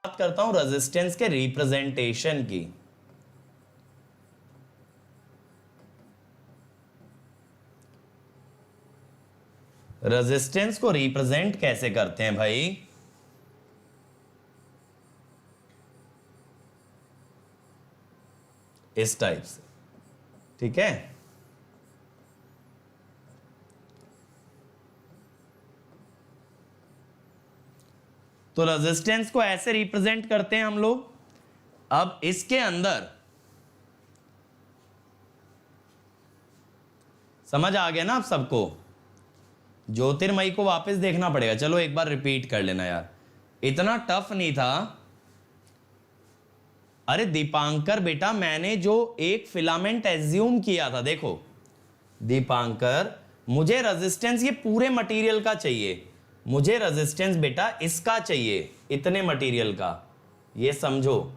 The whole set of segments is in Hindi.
बात करता हूं रेजिस्टेंस के रिप्रेजेंटेशन की। रेजिस्टेंस को रिप्रेजेंट कैसे करते हैं भाई? इस टाइप से, ठीक है। तो रेजिस्टेंस को ऐसे रिप्रेजेंट करते हैं हम लोग। अब इसके अंदर समझ आ गया ना आप सबको? ज्योतिर्मयी को वापस देखना पड़ेगा, चलो एक बार रिपीट कर लेना यार, इतना टफ नहीं था। अरे दीपांकर बेटा, मैंने जो एक फिलामेंट एज्यूम किया था, देखो दीपांकर, मुझे रेजिस्टेंस ये पूरे मटेरियल का चाहिए, मुझे रेजिस्टेंस बेटा इसका चाहिए, इतने मटेरियल का, ये समझो,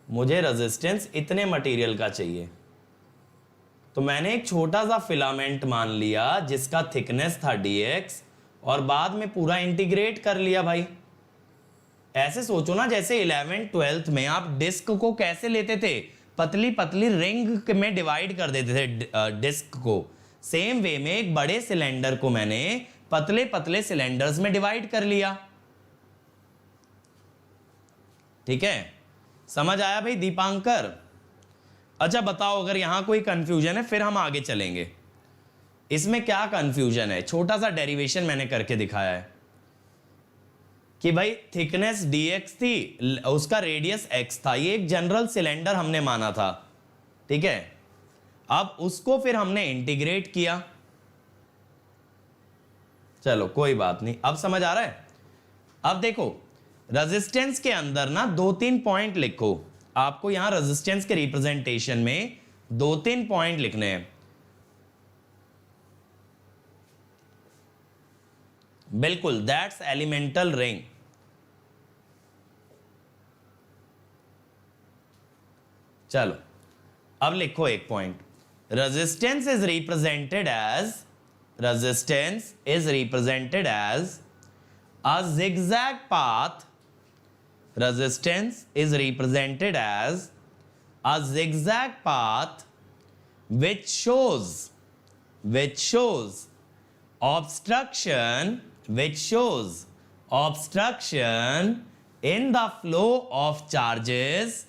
मुझे रेजिस्टेंस इतने मटेरियल का चाहिए। तो मैंने एक छोटा सा फिलामेंट मान लिया जिसका थिकनेस था dx और बाद में पूरा इंटीग्रेट कर लिया भाई। ऐसे सोचो ना, जैसे 11th 12th में आप डिस्क को कैसे लेते थे, पतली पतली रिंग में डिवाइड कर देते थे डिस्क को, सेम वे में एक बड़े सिलेंडर को मैंने पतले पतले सिलेंडर्स में डिवाइड कर लिया। ठीक है, समझ आया भाई दीपांकर? अच्छा बताओ, अगर यहां कोई कंफ्यूजन है फिर हम आगे चलेंगे। इसमें क्या कंफ्यूजन है? छोटा सा डेरिवेशन मैंने करके दिखाया है कि भाई थिकनेस dx थी, उसका रेडियस x था, ये एक जनरल सिलेंडर हमने माना था, ठीक है। अब उसको फिर हमने इंटीग्रेट किया, चलो कोई बात नहीं, अब समझ आ रहा है। अब देखो रेजिस्टेंस के अंदर ना 2-3 पॉइंट लिखो, आपको यहां रेजिस्टेंस के रिप्रेजेंटेशन में 2-3 पॉइंट लिखने हैं। बिल्कुल, दैट्स एलिमेंटल रिंग। चलो अब लिखो एक point, resistance is represented as, resistance is represented as a zigzag path, resistance is represented as a zigzag path which shows obstruction in the flow of charges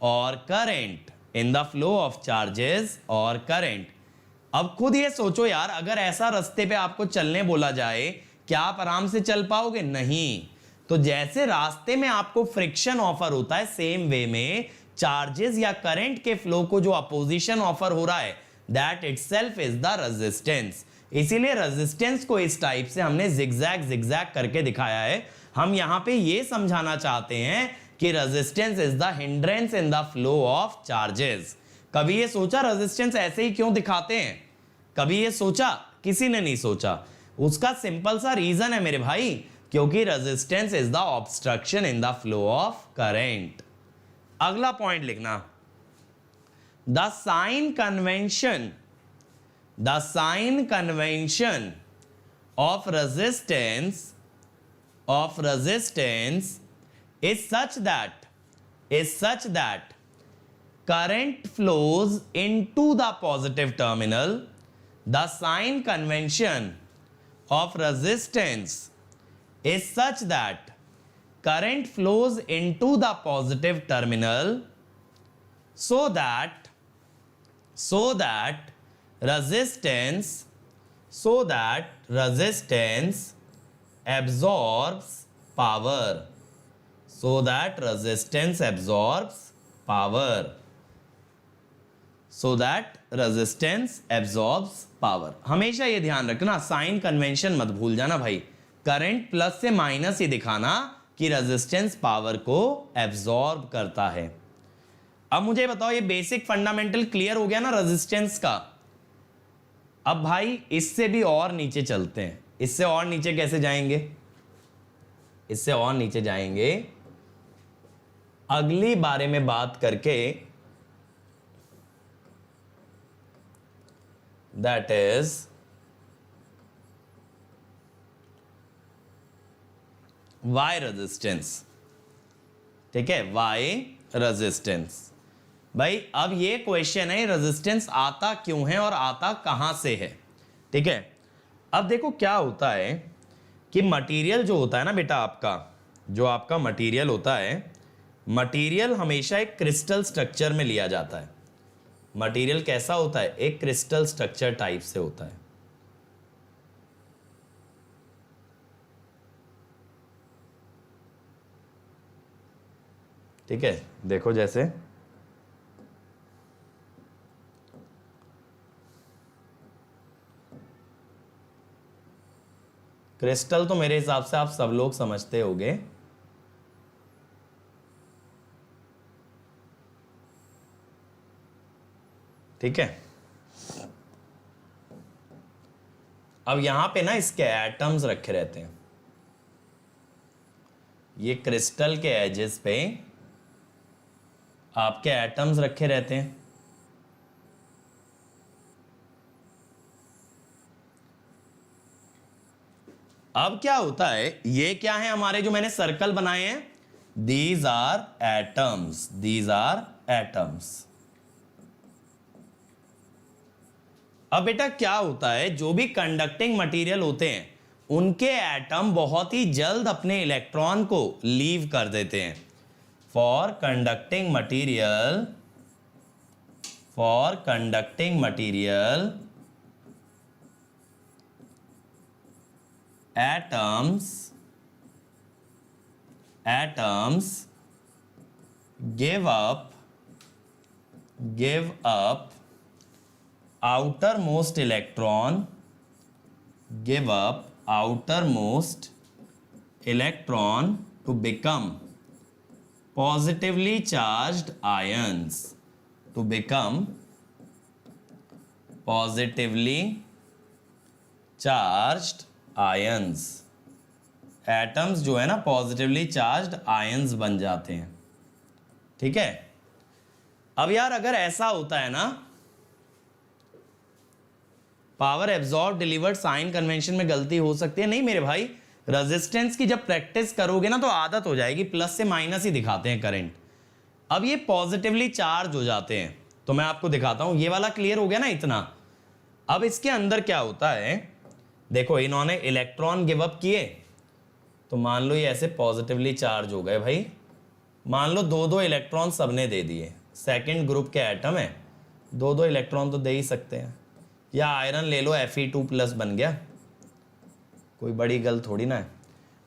or current, in the flow of charges or current। अब खुद ये सोचो यार, अगर ऐसा रास्ते पे आपको चलने बोला जाए, क्या आप आराम से चल पाओगे? नहीं। तो जैसे रास्ते में आपको फ्रिक्शन ऑफर होता है, सेम वे में चार्जेस या करंट के फ्लो को जो अपोजिशन ऑफर हो रहा है, that itself is the resistance. इसीलिए रेजिस्टेंस को इस टाइप से हमने जिगजैग करके दिखाया है। हम यहां पे ये समझाना चाहते हैं कि resistance is the hindrance in the flow of charges. कभी ये सोचा रेजिस्टेंस ऐसे ही क्यों दिखाते हैं? कभी ये सोचा? किसी ने नहीं सोचा। उसका सिंपल सा रीजन है मेरे भाई, क्योंकि resistance is the obstruction in the flow of current. अगला पॉइंट लिखना, the sign convention of resistance is such that current flows into the positive terminal. The sign convention of resistance is such that current flows into the positive terminal so that resistance absorbs power, so that resistance absorbs power। हमेशा ये ध्यान रखना, साइन कन्वेंशन मत भूल जाना भाई, करंट प्लस से माइनस ही दिखाना कि रेजिस्टेंस पावर को एब्जॉर्ब करता है। अब मुझे बताओ, ये बेसिक फंडामेंटल क्लियर हो गया ना रेजिस्टेंस का? अब भाई इससे भी और नीचे चलते हैं। इससे और नीचे कैसे जाएंगे? इससे और नीचे जाएंगे अगली बारे में बात करके, दैट इज वाई रेजिस्टेंस, ठीक है, वाई रेजिस्टेंस। भाई अब ये क्वेश्चन है रेजिस्टेंस आता क्यों है और आता कहां से है, ठीक है। अब देखो क्या होता है कि मटेरियल जो होता है ना बेटा, आपका जो आपका मटेरियल होता है, मटेरियल हमेशा एक क्रिस्टल स्ट्रक्चर में लिया जाता है। मटेरियल कैसा होता है, एक क्रिस्टल स्ट्रक्चर टाइप से होता है। ठीक है, देखो जैसे क्रिस्टल तो मेरे हिसाब से आप सब लोग समझते होंगे। ठीक है, अब यहां पे ना इसके एटम्स रखे रहते हैं, ये क्रिस्टल के एजेस पे आपके एटम्स रखे रहते हैं। अब क्या होता है, ये क्या है हमारे जो मैंने सर्कल बनाए हैं, these are atoms, these are atoms. अब बेटा क्या होता है, जो भी कंडक्टिंग मटेरियल होते हैं उनके एटम बहुत ही जल्द अपने इलेक्ट्रॉन को लीव कर देते हैं। For conducting material, for conducting material atoms give up outermost electron, give up outermost electron to become positively charged ions, to become positively charged ions. Atoms जो है ना पॉजिटिवली चार्ज्ड आयंस बन जाते हैं। ठीक है, अब यार अगर ऐसा होता है ना, power absorb delivered sign convention में गलती हो सकती है। नहीं मेरे भाई, रेजिस्टेंस की जब प्रैक्टिस करोगे ना तो आदत हो जाएगी, प्लस से माइनस ही दिखाते हैं करंट। अब ये पॉजिटिवली चार्ज हो जाते हैं, तो मैं आपको दिखाता हूं। ये वाला क्लियर हो गया ना इतना। अब इसके अंदर क्या होता है, देखो इन्होंने इलेक्ट्रॉन गिव अप किए, तो मान लो ये ऐसे पॉजिटिवली चार्ज हो गए भाई। मान लो दो दो इलेक्ट्रॉन सबने दे दिए, सेकंड ग्रुप के एटम है, दो दो इलेक्ट्रॉन तो दे ही सकते हैं। या आयरन ले लो, Fe2+ बन गया, कोई बड़ी गल थोड़ी ना है।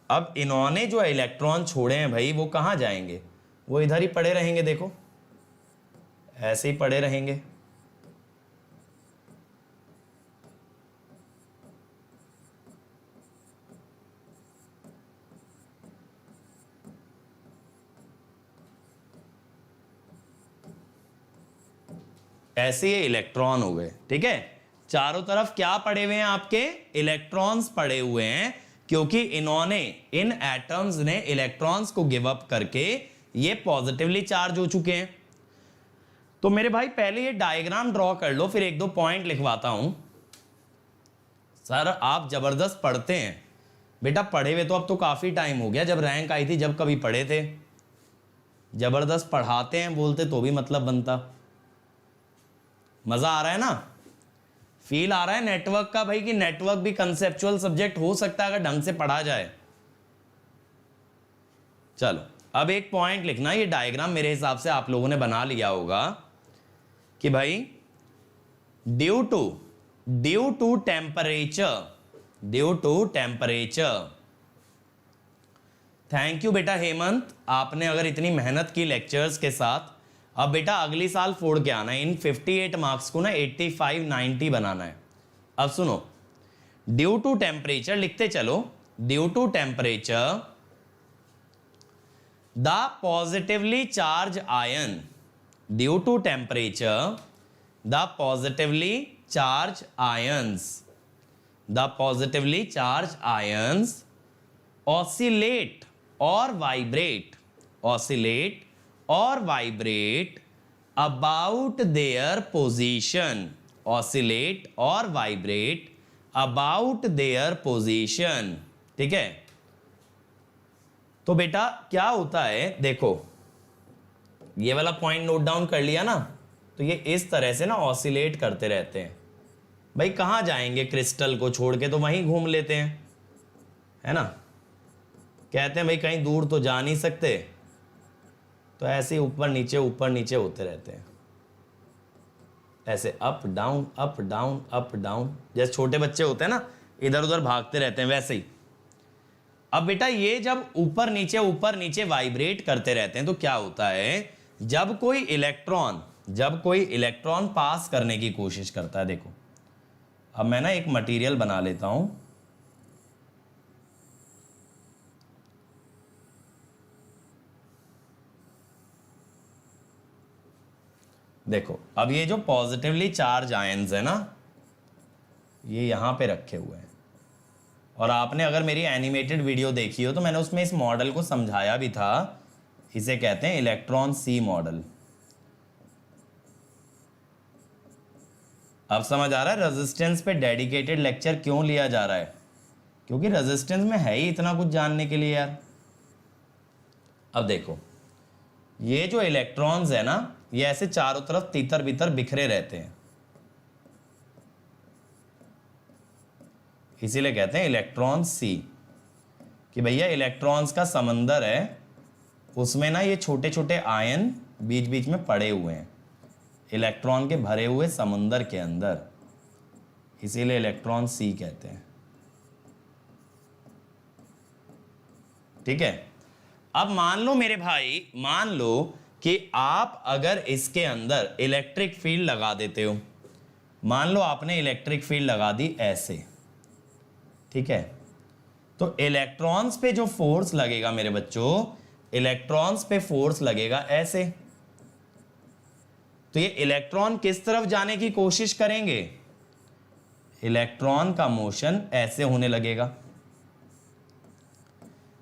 अब इन्होंने जो इलेक्ट्रॉन छोड़े हैं भाई, वो कहाँ जाएंगे, वो इधर ही पड़े रहेंगे। देखो ऐसे ही पड़े रहेंगे। ऐसे ये इलेक्ट्रॉन हो गए। ठीक है, चारों तरफ क्या पड़े हुए हैं, आपके इलेक्ट्रॉन्स पड़े हुए हैं, क्योंकि इन्होंने, इन एटम्स ने इलेक्ट्रॉन्स को गिव अप करके ये पॉजिटिवली चार्ज हो चुके हैं। तो मेरे भाई पहले ये डायग्राम ड्रॉ कर लो, फिर एक दो पॉइंट लिखवाता हूं। सर आप जबरदस्त पढ़ते हैं बेटा, पढ़े हुए तो अब तो काफी टाइम हो गया, जब रैंक आई थी जब कभी पढ़े थे। जबरदस्त पढ़ाते हैं बोलते तो भी मतलब बनता। मजा आ रहा है ना, फील आ रहा है नेटवर्क का भाई, कि नेटवर्क भी कंसेप्चुअल सब्जेक्ट हो सकता है अगर ढंग से पढ़ा जाए। चलो अब एक पॉइंट लिखना, ये डायग्राम मेरे हिसाब से आप लोगों ने बना लिया होगा कि भाई due to temperature, thank you बेटा हेमंत, आपने अगर इतनी मेहनत की लेक्चर्स के साथ। अब बेटा अगली साल फोड़ के आना है, इन 58 मार्क्स को ना 85 90 बनाना है। अब सुनो, ड्यू टू टेम्परेचर लिखते चलो, due to temperature the positively charge ion, due to temperature the positively charge ions, the positively charge ions oscillate और vibrate, oscillate or vibrate about their position, oscillate or vibrate about their position। ठीक है, तो बेटा क्या होता है, देखो ये वाला पॉइंट नोट डाउन कर लिया ना, तो ये इस तरह से ना ऑसिलेट करते रहते हैं। भाई कहाँ जाएंगे क्रिस्टल को छोड़ के, तो वहीं घूम लेते हैं, है ना। कहते हैं भाई कहीं दूर तो जा नहीं सकते, तो ऐसे ऊपर नीचे होते रहते हैं, ऐसे up down up down up down, जैसे छोटे बच्चे होते हैं ना इधर उधर भागते रहते हैं वैसे ही। अब बेटा ये जब ऊपर नीचे वाइब्रेट करते रहते हैं तो क्या होता है, जब कोई इलेक्ट्रॉन पास करने की कोशिश करता है, देखो अब मैं ना एक मटेरियल बना लेता हूं, देखो अब ये जो पॉजिटिवली चार्ज आयंस है ना, ये यहां पे रखे हुए हैं, और आपने अगर मेरी एनिमेटेड वीडियो देखी हो तो मैंने उसमें इस मॉडल को समझाया भी था। इसे कहते हैं इलेक्ट्रॉन सी मॉडल। अब समझ आ रहा है रेजिस्टेंस पे डेडिकेटेड लेक्चर क्यों लिया जा रहा है, क्योंकि रेजिस्टेंस में है ही इतना कुछ जानने के लिए यार। अब देखो ये जो इलेक्ट्रॉन्स है ना, ये ऐसे चारों तरफ तीतर बीतर बिखरे रहते हैं, इसीलिए कहते हैं इलेक्ट्रॉन सी, कि भैया इलेक्ट्रॉन्स का समंदर है, उसमें ना ये छोटे छोटे आयन बीच बीच में पड़े हुए हैं, इलेक्ट्रॉन के भरे हुए समुंदर के अंदर, इसीलिए इलेक्ट्रॉन सी कहते हैं। ठीक है। अब मान लो मेरे भाई, मान लो कि आप अगर इसके अंदर इलेक्ट्रिक फील्ड लगा देते हो, मान लो आपने इलेक्ट्रिक फील्ड लगा दी ऐसे, ठीक है, तो इलेक्ट्रॉन्स पे जो फोर्स लगेगा मेरे बच्चों, इलेक्ट्रॉन्स पे फोर्स लगेगा ऐसे, तो ये इलेक्ट्रॉन किस तरफ जाने की कोशिश करेंगे, इलेक्ट्रॉन का मोशन ऐसे होने लगेगा।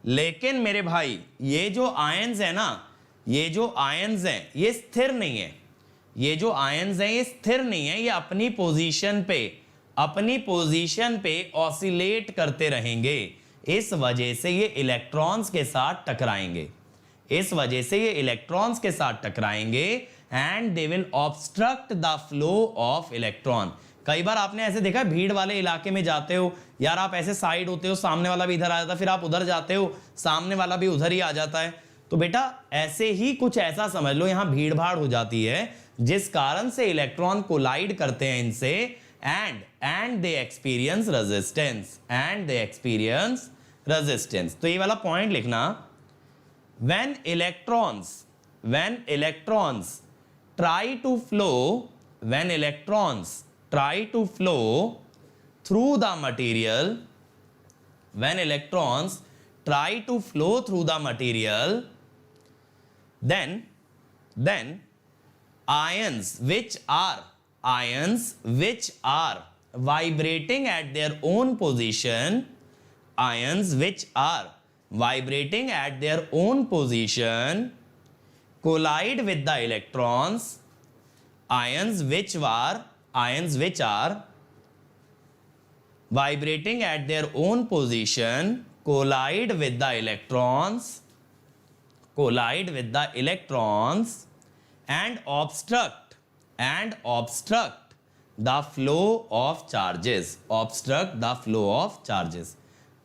लेकिन मेरे भाई ये जो आयंस है ना, ये जो आयंस हैं ये स्थिर नहीं है, ये जो आयंस हैं ये स्थिर नहीं है, ये अपनी पोजीशन पे ऑसिलेट करते रहेंगे। इस वजह से ये इलेक्ट्रॉन्स के साथ टकराएंगे, and they will obstruct the flow of electron. कई बार आपने ऐसे देखा, भीड़ वाले इलाके में जाते हो यार, आप ऐसे साइड होते हो, सामने वाला भी इधर आ जाता है, फिर आप उधर जाते हो, सामने वाला भी उधर ही आ जाता है। तो बेटा ऐसे ही कुछ ऐसा समझ लो, यहां भीड़ भाड़ हो जाती है, जिस कारण से इलेक्ट्रॉन कोलाइड करते हैं इनसे, एंड दे एक्सपीरियंस रेजिस्टेंस। तो ये वाला पॉइंट लिखना, when electrons try to flow through the material, then ions which are vibrating at their own position, collide with the electrons, ions which are vibrating at their own position collide with the electrons and obstruct the flow of charges,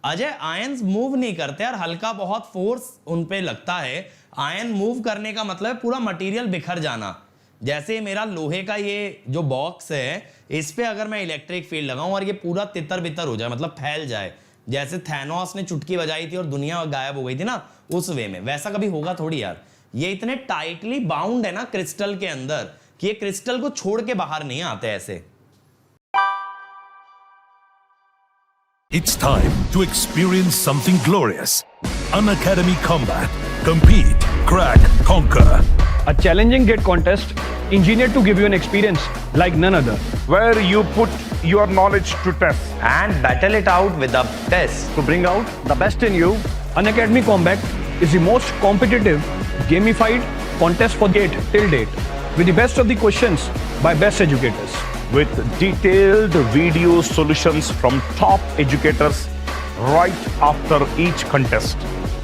Ajay ions move नहीं करते यार, हल्का बहुत फोर्स उन पे लगता है। आयन मूव करने का मतलब है पूरा मटेरियल बिखर जाना। जैसे मेरा लोहे का ये जो बॉक्स है, इस पे अगर मैं इलेक्ट्रिक फील्ड लगाऊं और ये पूरा तितर बितर हो जाए, मतलब फैल जाए, जैसे थैनोस ने चुटकी बजाई थी और दुनिया गायब हो गई थी ना, उस वे में, वैसा कभी होगा थोड़ी यार। ये इतने टाइटली बाउंड है ना क्रिस्टल के अंदर कि ये क्रिस्टल को छोड़ के बाहर नहीं आते ऐसे। It's time to experience something glorious. Unacademy Combat. Compete, crack, conquer. A challenging gate contest engineered to give you an experience like none other. Where you put your knowledge to test and battle it out with the best. To bring out the best in you, Unacademy Combat is the most competitive, gamified contest for gate till date, with the best of the questions by best educators. with detailed video solutions from top educators right after each contest.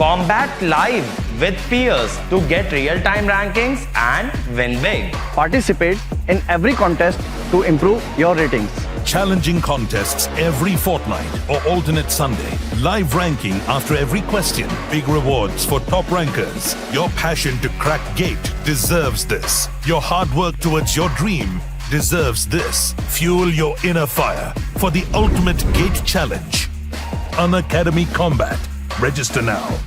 Combat live with peers to get real-time rankings and win big. Participate in every contest to improve your ratings. Challenging contests every fortnight or alternate Sunday. Live ranking after every question. Big rewards for top rankers. Your passion to crack Gate deserves this. Your hard work towards your dream deserves this. Fuel your inner fire for the ultimate Gate challenge. Unacademy Combat. Register now.